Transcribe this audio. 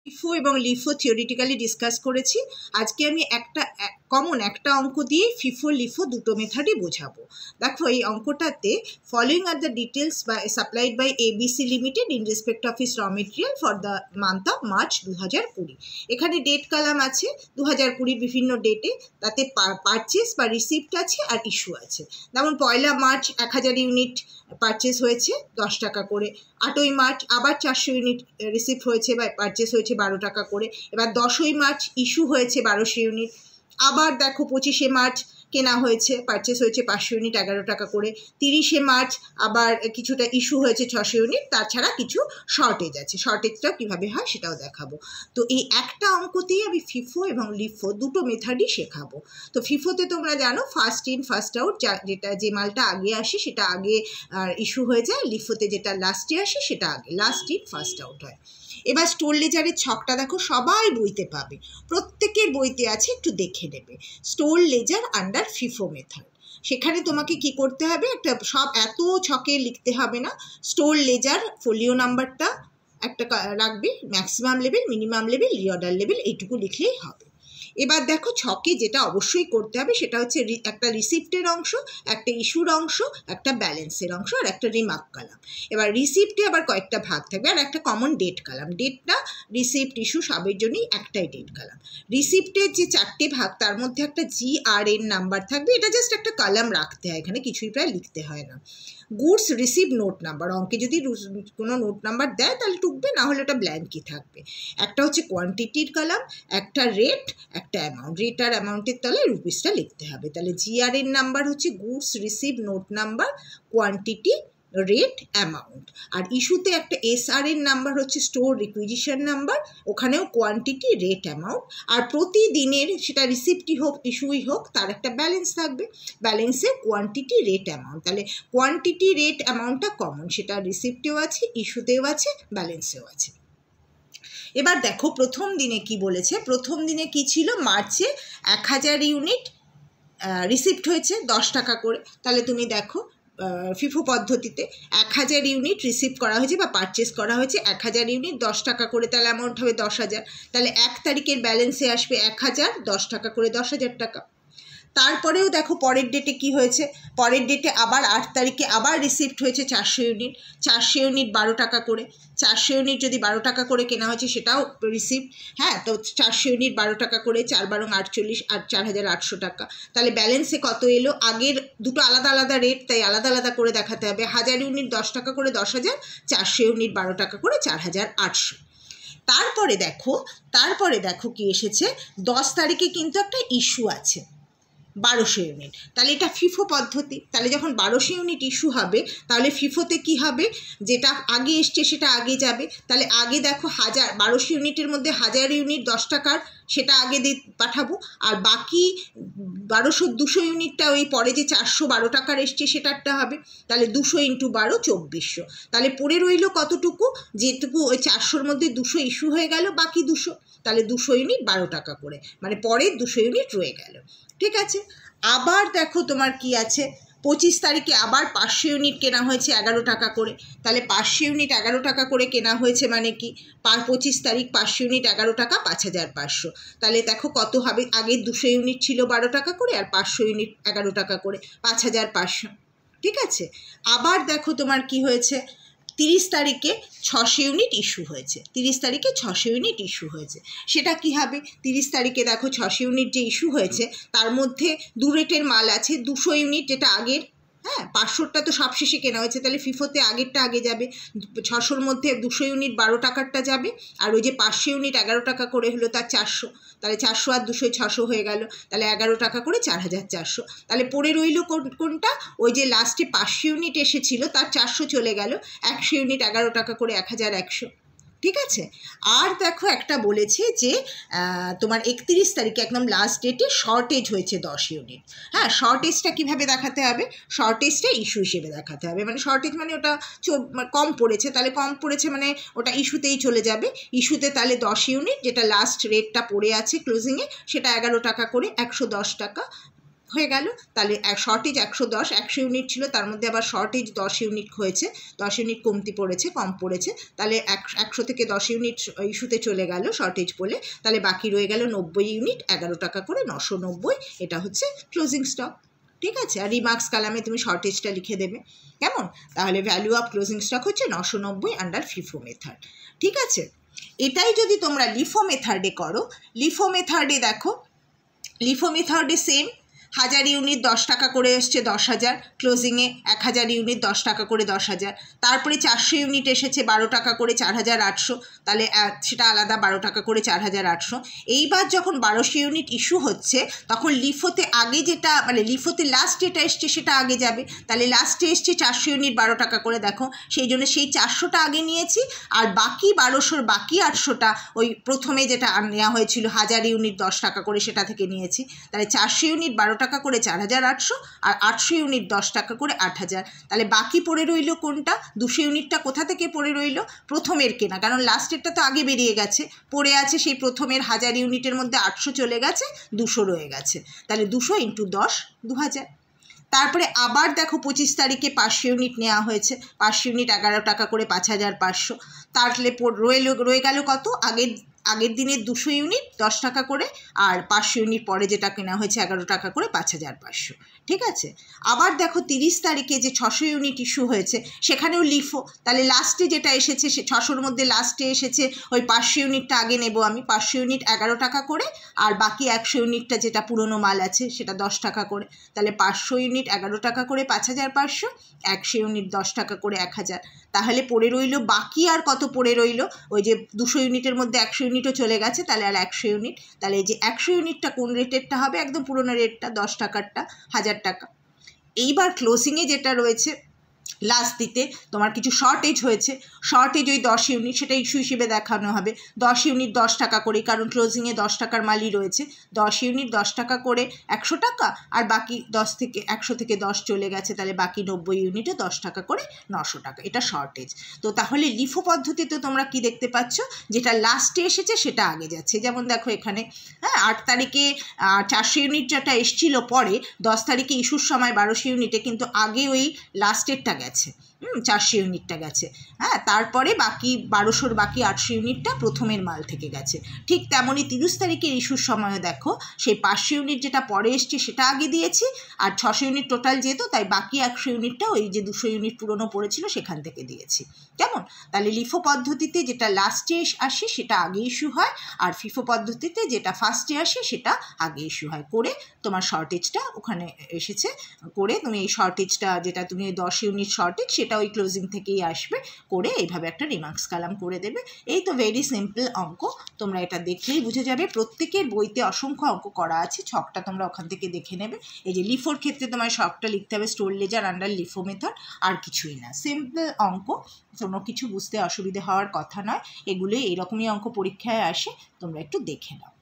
LIFO এবং LIFO theoretically discuss করেছি। আজকে আমি কমন একটা অঙ্ক দিয়ে ফিফো লিফো দুটো মেথডই বোঝাবো। দেখো এই অঙ্কটাতে following are the details supplied by ABC limited in respect of issue raw material for the month of March 2020। এখানে ডেট কলাম আছে 2020 বিভিন্ন ডেটে, তাতে পারচেস বা রিসিপ্ট আছে আর ইস্যু আছে। যেমন 1 মার্চ 1000 ইউনিট পারচেস হয়েছে 10 টাকা করে, 8ই মার্চ আবার 400 ইউনিট রিসিপ্ট হয়েছে বা পারচেস হয়েছে 12 টাকা করে। এবার 10ই মার্চ ইস্যু হয়েছে 1200 ইউনিট। আবার দেখো 25শে মার্চ কেনা হয়েছে, পারচেস হয়েছে 500 ইউনিট 11 টাকা করে। 30শে মার্চ আবার কিছুটা ইস্যু হয়েছে 600 ইউনিট, তাছাড়া কিছু শর্টেজ আছে। শর্টেজটাও কীভাবে হয় সেটাও দেখাবো। তো এই একটা অঙ্কতেই আমি ফিফো এবং লিফো দুটো মেথডই শেখাবো। তো ফিফোতে তোমরা জানো ফার্স্ট ইন ফার্স্ট আউট, যেটা যে মালটা আগে আসে সেটা আগে ইস্যু হয়ে যায়। লিফোতে যেটা লাস্টে আসে সেটা আগে লাস্ট ইন ফার্স্ট আউট হয়। এবার স্টোর লেজারের ছকটা দেখো, সবাই বইতে পাবে, প্রত্যেকের বইতে আছে, একটু দেখে নেবে। Store ledger under FIFO method. সেখানে তোমাকে কি করতে হবে, একটা সব এত ছকে লিখতে হবে না। স্টোর লেজার ফোলিও নাম্বারটা একটা রাখবে, maximum level, minimum level, reorder level, এইটুকু লিখলেই হবে। এবার দেখো ছকে যেটা অবশ্যই করতে হবে সেটা হচ্ছে একটা রিসিপ্টের অংশ, একটা ইস্যুর অংশ, একটা ব্যালেন্সের অংশ আর একটা রিমার্ক কলাম। এবার রিসিপ্টে আবার কয়েকটা ভাগ থাকবে আর একটা কমন ডেট কলাম। ডেটটা রিসিপ্ট ইস্যু সবের জন্যই একটাই ডেট কলাম। রিসিপ্টের যে 4টে ভাগ তার মধ্যে একটা GRN নাম্বার থাকবে, এটা জাস্ট একটা কলাম রাখতে হয়, এখানে কিছুই প্রায় লিখতে হয় না। গুডস রিসিভ নোট নাম্বার, অঙ্কে যদি কোনো নোট নাম্বার দেয় তাহলে টুকবে, না হলে ওটা ব্ল্যাঙ্কই থাকবে। একটা হচ্ছে কোয়ান্টিটির কলাম, একটা রেট, একটা অ্যামাউন্ট। রেট আর অ্যামাউন্টের তলায় রুপিসটা লিখতে হবে। তাহলে GRN নাম্বার হচ্ছে goods receive note number, quantity, rate, amount. আর ইস্যুতে একটা SRN নাম্বার হচ্ছে স্টোর রিকুইজিশন নাম্বার, ওখানেও কোয়ান্টিটি, রেট, অ্যামাউন্ট। আর প্রতিদিনের সেটা রিসিপ্টই হোক ইস্যুই হোক তার একটা ব্যালেন্স থাকবে, ব্যালেন্সে কোয়ান্টিটি, রেট, অ্যামাউন্ট। তাহলে কোয়ান্টিটি, রেট, অ্যামাউন্টটা কমন, সেটা রিসিপ্টেও আছে, ইস্যুতেও আছে, ব্যালেন্সেও আছে। এবার দেখো প্রথম দিনে কি বলেছে। প্রথম দিনে কি ছিল, মার্চে 1000 ইউনিট রিসিপ্ট হয়েছে 10 টাকা করে। তাহলে তুমি দেখো ফিফো পদ্ধতিতে 1000 ইউনিট রিসিভ করা হয়েছে বা পারচেস করা হয়েছে 1000 ইউনিট 10 টাকা করে, তাহলে অ্যামাউন্ট হবে 10,000। তাহলে 1 তারিখের ব্যালেন্সে আসবে 1000, 10 টাকা করে 10,000 টাকা। তারপরেও দেখো পরের ডেটে কি হয়েছে, পরের ডেটে আবার 8 তারিখে আবার রিসিপ্ট হয়েছে 400 ইউনিট, 400 ইউনিট 12 টাকা করে। 400 ইউনিট যদি 12 টাকা করে কেনা হয়েছে সেটাও রিসিপ্ট। হ্যাঁ, তো 400 ইউনিট 12 টাকা করে, 4 12 48 আর 4800 টাকা। তাহলে ব্যালেন্সে কত এলো, আগের দুটো আলাদা আলাদা রেট, তাই আলাদা আলাদা করে দেখাতে হবে। 1000 ইউনিট 10 টাকা করে 10,000, 400 ইউনিট 12 টাকা করে 4800। তারপরে দেখো কি এসেছে, 10 তারিখে কিন্তু একটা ইস্যু আছে 1200 ইউনিট। তাহলে এটা ফিফো পদ্ধতি। তাহলে যখন 1200 ইউনিট ইস্যু হবে তাহলে ফিফোতে কি হবে, যেটা আগে এসছে সেটা আগে যাবে। তাহলে আগে দেখো 1200 ইউনিটের মধ্যে 1000 ইউনিট 10 টাকার, সেটা আগে পাঠাবো। আর বাকি 200 ইউনিটটা ওই পরে যে 412 টাকার এসছে সেটারটা হবে। তাহলে 200 × 12 2400। তাহলে পড়ে রইল কতটুকু, যেটুকু ওই 400-র মধ্যে 200 ইস্যু হয়ে গেল, বাকি 200। তাহলে 200 ইউনিট 12 টাকা করে, মানে পরের 200 ইউনিট রয়ে গেল। ঠিক আছে। আবার দেখো তোমার কি আছে, 25 তারিখে আবার 500 ইউনিট কেনা হয়েছে 11 টাকা করে। তাহলে 500 ইউনিট 11 টাকা করে কেনা হয়েছে, মানে কি 25 তারিখ 500 ইউনিট 11 টাকা 5500। তাহলে দেখো কত হবে, আগে 200 ইউনিট ছিল 12 টাকা করে আর 500 ইউনিট 11 টাকা করে, 5500। ঠিক আছে। আবার দেখো তোমার কি হয়েছে, 30 তারিখে 600 ইউনিট ইস্যু হয়েছে, 30 তারিখে 600 ইউনিট ইস্যু হয়েছে। সেটা কি হবে, 30 তারিখে দেখো 600 ইউনিট যে ইস্যু হয়েছে তার মধ্যে দু রেটের মাল আছে, 200 ইউনিট যেটা আগের, হ্যাঁ 500টা তো সব শেষে কেনা হয়েছে, তাহলে ফিফোতে আগেরটা আগে যাবে। 600-র মধ্যে 200 ইউনিট 12 টাকারটা যাবে, আর ওই যে 500 ইউনিট 11 টাকা করে হলো তার 400। তাহলে 400 আর 200 600 হয়ে গেল, তাহলে 11 টাকা করে 4400। তাহলে পড়ে রইল কোনটা, ওই যে লাস্টে 500 ইউনিট এসেছিল তার 400 চলে গেল, 100 ইউনিট 11 টাকা করে 1100। ঠিক আছে। আর দেখো একটা বলেছে যে তোমার 31 তারিখে একদম লাস্ট ডেটে শর্টেজ হয়েছে 10 ইউনিট। হ্যাঁ, শর্টেজটা কীভাবে দেখাতে হবে, শর্টেজটা ইস্যু হিসেবে দেখাতে হবে। মানে শর্টেজ মানে ওটা কম পড়েছে, তাহলে কম পড়েছে মানে ওটা ইস্যুতেই চলে যাবে। ইস্যুতে তাহলে 10 ইউনিট যেটা লাস্ট রেটটা পড়ে আছে ক্লোজিংয়ে, সেটা 11 টাকা করে 110 টাকা। হয়ে গেল। তাহলে শর্টেজ 110 ইউনিট ছিল, তার মধ্যে আবার শর্টেজ 10 ইউনিট হয়েছে, 10 ইউনিট কমতি পড়েছে, কম পড়েছে, তাহলে 100 থেকে 10 ইউনিট ইস্যুতে চলে গেল শর্টেজ বলে, তাহলে বাকি রয়ে গেল 90 ইউনিট, 11 টাকা করে, 990। এটা হচ্ছে ক্লোজিং স্টক। ঠিক আছে, আর রিমার্কস কালামে তুমি শর্টেজটা লিখে দেবে। কেমন? তাহলে ভ্যালু অফ ক্লোজিং স্টক হচ্ছে 990 আন্ডার ফিফো মেথড। ঠিক আছে, এটাই যদি তোমরা লিফো মেথডে করো, লিফো মেথডে দেখো, লিফো মেথডে সেম, 1000 ইউনিট 10 টাকা করে এসছে 10,000, ক্লোজিংয়ে 1000 ইউনিট 10 টাকা করে 10,000, তারপরে 400 ইউনিট এসেছে 12 টাকা করে 4,800, তাহলে সেটা আলাদা 12 টাকা করে 4,800। এইবার যখন 1200 ইউনিট ইস্যু হচ্ছে তখন লিফোতে আগে যেটা মানে লিফোতে লাস্ট যেটা এসছে সেটা আগে যাবে, তাহলে লাস্টে এসছে 400 ইউনিট 12 টাকা করে, দেখো সেই জন্য সেই 400টা আগে নিয়েছি, আর বাকি 1200-র বাকি 800টা ওই প্রথমে যেটা নেওয়া হয়েছিল 1000 ইউনিট 10 টাকা করে সেটা থেকে নিয়েছি। তাহলে 400 ইউনিট 12 টাকা করে 4,800, আর 800 ইউনিট 10 টাকা করে 8,000। তাহলে বাকি পড়ে রইল কোনটা? 200 ইউনিটটা কোথা থেকে পড়ে রইল? প্রথমের কেনা, কারণ লাস্টেরটা তো আগে বেরিয়ে গেছে, পড়ে আছে সেই প্রথমের 1000 ইউনিটের মধ্যে 800 চলে গেছে, 200 রয়ে গেছে, তাহলে 200 × 10 2000। তারপরে আবার দেখো 25 তারিখে 500 ইউনিট নেওয়া হয়েছে, 500 ইউনিট 11 টাকা করে 5,500, তাহলে রয়ে গেল কত? আগের দিনের 200 ইউনিট 10 টাকা করে, আর 500 ইউনিট পরে যেটা কেনা হয়েছে 11 টাকা করে 5,500। ঠিক আছে, আবার দেখো 30 তারিখে যে 600 ইউনিট ইস্যু হয়েছে সেখানেও লিফো, তাহলে লাস্টে যেটা এসেছে সে 600-র মধ্যে লাস্টে এসেছে ওই 500 ইউনিটটা আগে নেব আমি, 500 ইউনিট 11 টাকা করে, আর বাকি 100 ইউনিটটা যেটা পুরনো মাল আছে সেটা 10 টাকা করে, তাহলে 500 ইউনিট 11 টাকা করে 5,500, 100 ইউনিট 10 টাকা করে 1,000। তাহলে পড়ে রইল বাকি আর কত পড়ে রইল? ওই যে 200 ইউনিটের মধ্যে 100 ইউনিটও চলে গেছে, তাহলে আর 100 ইউনিট, তাহলে এই যে 100 ইউনিটটা কোন রেটেরটা হবে? একদম পুরোনো রেটটা, 10 টাকারটা, 1000 টাকা। এইবার ক্লোজিংয়ে যেটা রয়েছে লাস্ট দিতে তোমার কিছু শর্টেজ হয়েছে, শর্টেজ ওই 10 ইউনিট, সেটা ইস্যু হিসেবে দেখানো হবে 10 ইউনিট 10 টাকা করে, কারণ ক্লোজিংয়ে 10 টাকার মালই রয়েছে, 10 ইউনিট 10 টাকা করে 100 টাকা, আর বাকি 100 থেকে 10 চলে গেছে, তাহলে বাকি 90 ইউনিটে 10 টাকা করে 900 টাকা, এটা শর্টেজ। তো তাহলে লিফো পদ্ধতিতে তোমরা কি দেখতে পাচ্ছ? যেটা লাস্টে এসেছে সেটা আগে যাচ্ছে। যেমন দেখো এখানে 8 তারিখে 400 ইউনিট যেটা এসেছিল পরে 10 তারিখে ইস্যুর সময় 1200 ইউনিটে, কিন্তু আগে ওই লাস্টেরটা গেছে, 400 ইউনিটটা গেছে, তারপরে বাকি 1200-র বাকি 800 ইউনিটটা প্রথমের মাল থেকে গেছে। ঠিক তেমনই 30 তারিখের ইস্যুর সময়ও দেখো সেই 500 ইউনিট যেটা পরে এসছে সেটা আগে দিয়েছি, আর 600 ইউনিট টোটাল যেত, তাই বাকি 100 ইউনিটটা ওই যে 200 ইউনিট পুরনো পড়েছিল সেখান থেকে দিয়েছি। কেমন? তাহলে লিফো পদ্ধতিতে যেটা লাস্টে আসে সেটা আগে ইস্যু হয়, আর ফিফো পদ্ধতিতে যেটা ফার্স্টে আসে সেটা আগে ইস্যু হয়। করে তোমার শর্টেজটা ওখানে এসেছে, করে তুমি এই শর্টেজটা যেটা তুমি 10 ইউনিট শর্টেজ সেটা ওই ক্লোজিং থেকেই আসবে, করে এইভাবে একটা রিমার্কস কালাম করে দেবে। এই তো ভেরি সিম্পল অঙ্ক, তোমরা এটা দেখলেই বুঝে যাবে। প্রত্যেকের বইতে অসংখ্য অঙ্ক করা আছে, ছকটা তোমরা ওখান থেকে দেখে নেবে। এই যে লিফোর ক্ষেত্রে তোমার ছকটা লিখতে হবে store ledger under LIFO method, আর কিছুই না, সিম্পল অঙ্ক, কোনো কিছু বুঝতে অসুবিধে হওয়ার কথা নয়। এগুলো এইরকমই অঙ্ক পরীক্ষায় আসে, তোমরা একটু দেখে নাও।